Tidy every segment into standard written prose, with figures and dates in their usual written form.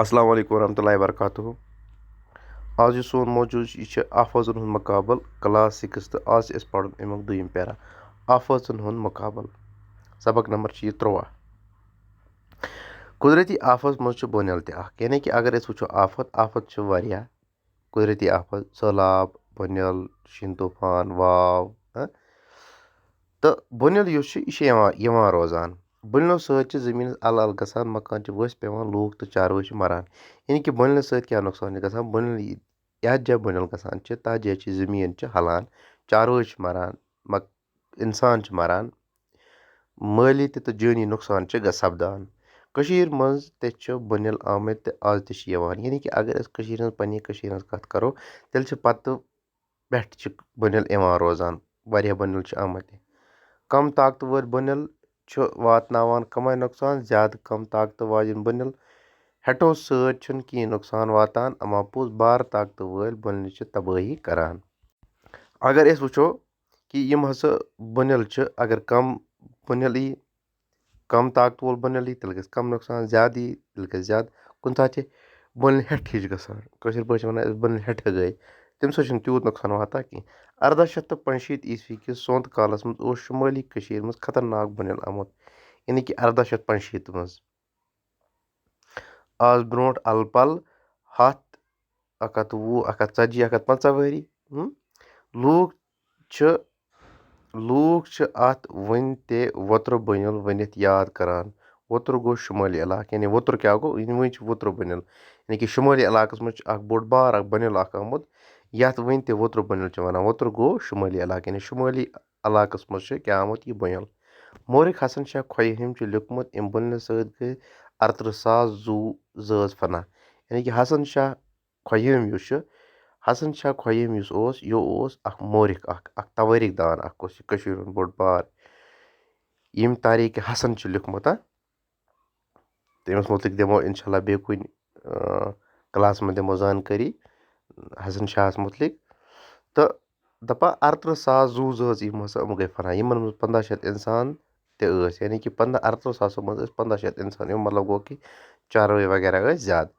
السلام علیکم ورحمۃ اللہ وبرکاتہ. آز یُس سون موضوع چھُ یہِ چھُ آفٲژن ہُنٛد مُقابل کلاس 6 تہٕ آز چھِ أسۍ پرُن امیُک دوٚیِم پیرا آفٲژن ہُنٛد مُقابل. سبق نمبر چھُ یہِ 13. قُدرتی آفت منٛز چھُ بُنیل تہِ اکھ، یعنی کہِ اگر أسۍ وٕچھو آفت چھُ واریاہ قُدرتی آفت، سہلاب، بُنیل، شیٖن طوٗفان، واو تہٕ بُنیل یُس چھُ یہِ چھُ یِوان روزان. بُنیلو سۭتۍ چھِ زٔمیٖنس اَلہٕ اَلہٕ گژھان، مکان چھِ ؤسۍ پیوان، لوٗکھ تہٕ چاروٲے چھِ مران. یعنی کہِ بُنیلہِ سۭتۍ کیٛاہ نۄقصان چھُ گژھان؟ بُنیل یَتھ جایہِ بُنیل گژھان چھِ تَتھ جایہِ چھِ زٔمیٖن چھِ ہلان، چاروٲے چھِ مران، اِنسان چھِ مران، مٲلی تہٕ جٲنی نۄقصان چھِ سپدان. کٔشیٖر منٛز تہِ چھِ بُنیل آمٕتۍ تہٕ آز تہِ چھِ یِوان. یعنی کہِ اگر أسۍ کٔشیٖرِ ہٕنٛز پننہِ کٔشیٖرِ ہٕنٛز کتھ کرو تیٚلہِ چھِ پتہٕ پٮ۪ٹھ چھِ بُنیل یِوان روزان، واریاہ بُنیل چھِ آمٕتۍ. کم طاقتہٕ وٲلۍ بُنیل چھُ واتناوان کمے نۄقصان، زیادٕ کم طاقتہٕ واجٮ۪ن بُنیل ہیٹو سۭتۍ چھُنہٕ کینٛہہ نۄقصان واتان، اما پوٚز بارٕ طاقتہٕ وٲلۍ بُنیلہِ چھِ تبٲہی کران. اگر أسۍ وٕچھو کہِ یِم ہسا بُنیل چھِ، اگر کم بُنیل یی، کم طاقتہٕ وول بُنیل یی تیٚلہِ گژھِ کم نۄقصان، زیادٕ یی تیٚلہِ گژھِ زیادٕ. کُنہِ ساتہٕ چھِ بُنیل ہیٚٹھ ہِش گژھان، کٲشِر پٲٹھۍ چھِ ونان أسۍ بُنیل ہیٚٹھٕ گٔے، تمہِ سۭتۍ چھُنہٕ تیوٗت نۄقصان واتان کینٛہہ. 1865 کِس سونتہٕ کالس منٛز اوس شُمٲلی کٔشیٖر منٛز خطرناک بُنیل آمُت، یعنی کہِ 1865 منٛز. آز برونٛٹھ اَلہٕ پَلہٕ 100، 120، 140، 150 ؤری لوٗکھ چھِ اتھ وُنہِ تہِ ووترٕ بُنیل ؤنِتھ یاد کران. ووترٕ گوٚو شُمٲلی علاقہٕ، یعنی ووتُر کیٛاہ گوٚو؟ وُنہِ چھُ ووترٕ بُنیل، یعنی کہِ شُمٲلی علاقس منٛز چھُ اکھ بوٚڑ بار اکھ بُنیل اکھ آمُت یتھ وُنہِ تہِ ووترٕ بُنیل چھِ ونان. ووتُر گوٚو شُمٲلی علاقہٕ، یعنی شُمٲلی علاقس منٛز چھُ کیٛاہ آمُت یہِ بُنیل. مورخ حسن شاہ کھویہِ ہِم چھُ لیوٗکھمُت امہِ بُنیلہِ سۭتۍ گٔے 38,000 زوٗ زٲژ فنا. یعنی کہِ حسن شاہ کھویِم یُس چھُ، حسن شاہ کھویِم یُس اوس، یہِ اوس اکھ مورخ اکھ توٲریٖخ دان اکھ اوس یہِ کٔشیٖر ہُنٛد بوٚڑ بار. ییٚمۍ تاریٖخہِ حسن چھُ لیوٗکھمُت تٔمِس مُتعلِق دِمو اِنشاء اللہ بیٚیہِ کُنہِ کلاسس منٛز دِمو زانکٲری حسن شاہس مُتعلِق. تہٕ دپان 38,000 زوٗ زٲژ یِم ہسا یِم گٔے فنا، یِمن منٛز 1500 اِنسان تہِ ٲسۍ. یعنی کہِ 38,000 منٛز ٲسۍ 1500 اِنسان، امیُک مطلب گوٚو کہِ چاروٲے وغیرہ ٲسۍ زیادٕ.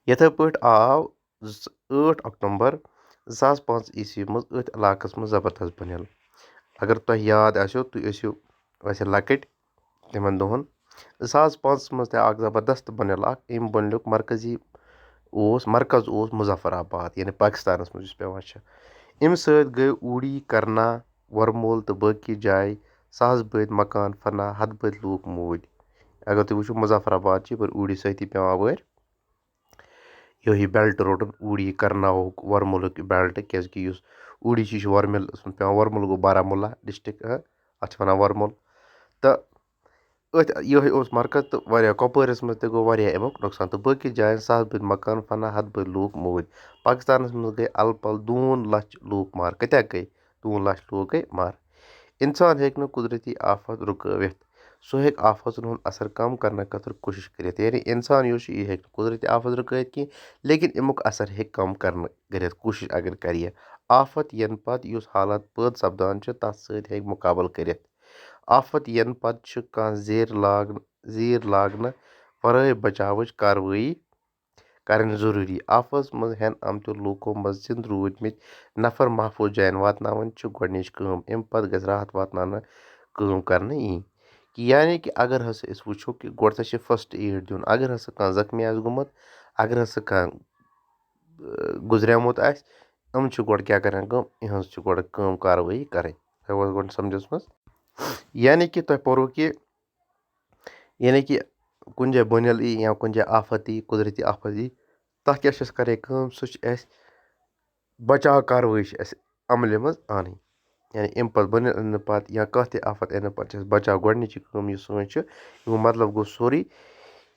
یِتھٕے پٲٹھۍ آو 8 اکتوٗبر 2005 منٛز أتھۍ علاقس منٛز زبردست بُنیل. اگر تۄہہِ یاد آسیو تُہۍ ٲسِو لۄکٕٹۍ تِمن دۄہن. 2005 منٛز تہِ اکھ زبردست بُنیل اکھ، امہِ بُنیلُک مرکز اوس مُظفر آباد، یعنی پاکِستانس منٛز یُس پیوان چھُ. امہِ سۭتۍ گٔے اوٗڑی، کرنا، ورمول تہٕ باقٕے جایہِ ساس بٔدۍ مکان فنا، ہتہٕ بٔدۍ لوٗکھ موٗدۍ. اگر تُہۍ وٕچھِو مُظفر آباد چھِ یپٲرۍ اوٗڑی سۭتی پیوان وٲرۍ، یِہوے بیلٹ روٚٹُن اوٗڑی کرناہُک ورمُلُک بیلٹ، کیازِ کہِ یُس اوٗڑی چھُ یہِ چھُ ورمِلس منٛز پیوان. ورمُل گوٚو بارہمولہ ڈسٹرک، اتھ چھِ ونان ورمُل. تہٕ یِہوے اوس مرکز تہٕ واریاہ کۄپوٲرِس منٛز تہِ گوٚو واریاہ امیُک نۄقصان تہٕ باقٕے جاین ساس بٔدۍ مکان فنا، ہتہٕ بٔدۍ لوٗکھ موٗدۍ. پاکِستانس منٛز گٔے اَلہٕ پَلہٕ 2 لچھ لوٗکھ مارٕ. کۭتیاہ گٔے؟ 2 لچھ لوٗکھ گٔے مارٕ. اِنسان ہیٚکہِ نہٕ قُدرتی آفت رُکٲوِتھ، سُہ ہیٚکہِ آفژن ہُنٛد اثر کم کرنہٕ خٲطرٕ کوٗشش کٔرِتھ. یعنی اِنسان یُس چھُ یہِ ہیٚکہِ نہٕ قُدرتی آفت رُکٲوِتھ کینٛہہ، لیکن امیُک اثر ہیٚکہِ کم کٔرِتھ کوٗشش اگر کرِ یہِ. آفت یِنہٕ پتہٕ یُس حالات پٲدٕ سپدان چھِ تتھ سۭتۍ ہیٚکہِ مُقابل کٔرِتھ. آفت یِنہٕ پتہٕ چھُ کانٛہہ زیٖر لاگنہٕ ورٲے بچاوٕچ کاروٲیی کرٕنۍ ضروٗری. آفژ منٛز ہٮ۪نہٕ آمتیو لوٗکو منٛز زِندٕ روٗدمٕتۍ نفر محفوٗظ جاین واتناوٕنۍ چھِ گۄڈنِچ کٲم. امہِ پتہٕ گژھِ راحت واتناونہٕ کٲم کرنہٕ یِنۍ. یعنی کہِ اگر ہسا أسۍ وٕچھو کہِ گۄڈٕ ہسا چھِ فٔسٹ ایڈ دیُن. اگر ہسا کانٛہہ زخمی آسہِ گوٚمُت، اگر ہسا کانٛہہ گُزریومُت آسہِ، یِم چھِ گۄڈٕ کیٛاہ کران کٲم، یِہٕنٛز چھِ گۄڈٕ کٲم کاروٲیی کرٕنۍ. تۄہہِ اوس گۄڈٕ سمجھس منٛز. یعنی کہِ تۄہہِ پوٚرُو کہِ یعنی کہِ کُنہِ جایہِ بُنیل یی یا کُنہِ جایہِ آفت یی، قُدرتی آفت یی، تتھ کیٛاہ چھِ اَسہِ کرٕنۍ کٲم؟ سُہ چھِ اَسہِ بچاو کاروٲیی چھِ اَسہِ عملہِ منٛز اَنٕنۍ. یعنی امہِ پتہٕ بُنیل اَننہٕ پتہٕ یا کانٛہہ تہِ آفت اَننہٕ پتہٕ چھِ اَسہِ بچاو گۄڈنِچی کٲم یُس سٲنۍ چھِ. امیُک مطلب گوٚو سورُے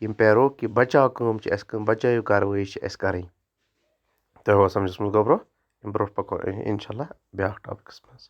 یِم پیرو کہِ بچاو کٲم چھِ اَسہِ بچٲیِو کاروٲیی چھِ اَسہِ کرٕنۍ. تۄہہِ اوس سمجھس منٛز گوٚو برونٛہہ پکو انشاء اللہ بیٛاکھ ٹاپِکس منٛز.